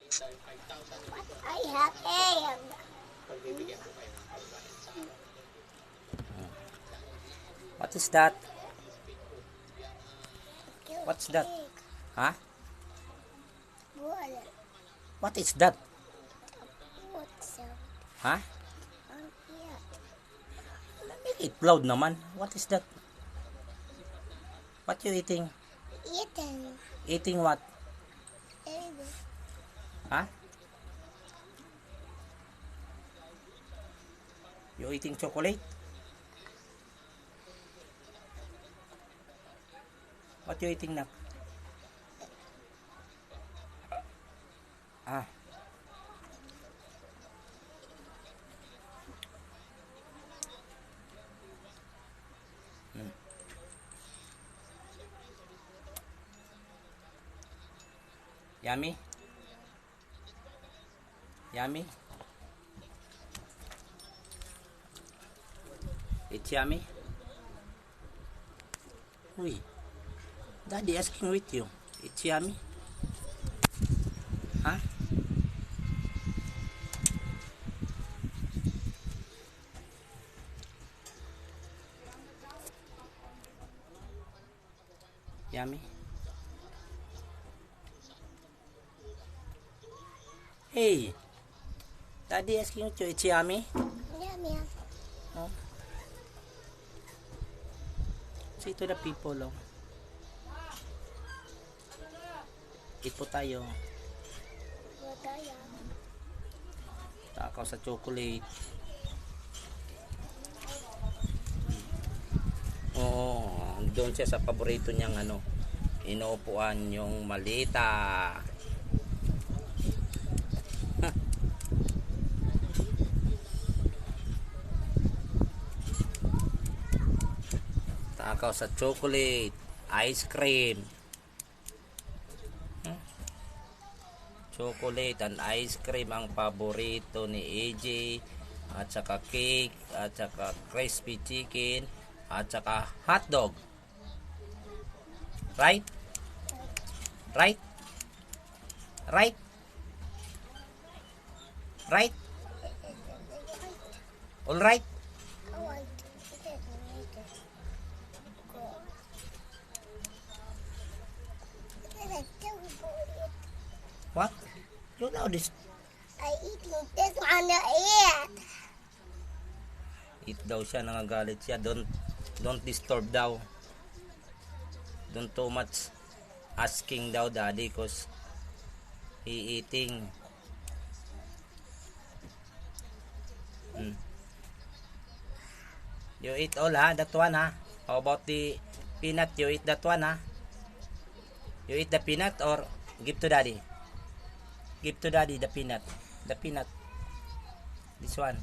I have egg. What is that? What's that? Huh? What? What is that? What's up? Huh? Yeah. Make it loud naman. What is that? What you eating? Eating. Eating what? Egg. Huh? You eating chocolate? What you eating, nak? Ah. Hmm. Yummy? Yummy? It's yummy? Uy. Daddy asking with you. It's yummy? Huh? Yummy? Hey. Daddy asking with you. It's yummy? Yummy. Oh. Say to the people, oh. Eat po tayo. What are you? Takaw sa chocolate. Oo, doon siya sa paborito niyang ano, inuupuan yung malita. Takaw sa chocolate, ice cream. Chocolate and ice cream ang paborito ni AJ, at saka cake, at saka crispy chicken, at saka hotdog. Right? Right? Right? Right? All right? I want to eat later. What? You know this. I eating this one to eat. Eat daw siya, nangagalit siya. Don't disturb daw. Don't too much asking daw daddy cause he eating. You eat all ha, that one ha. How about the peanut? You eat that one ha. You eat the peanut or give to daddy? Give to daddy the peanut. The peanut. This one.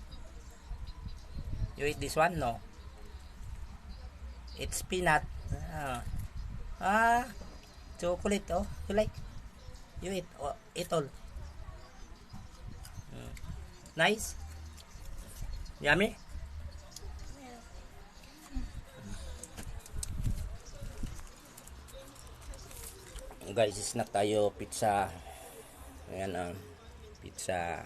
You eat this one? No. It's peanut. Chocolate. Oh, you like? You eat. Oh, eat all. Nice. Yummy. Guys, snack tayo pizza. Ayan pizza.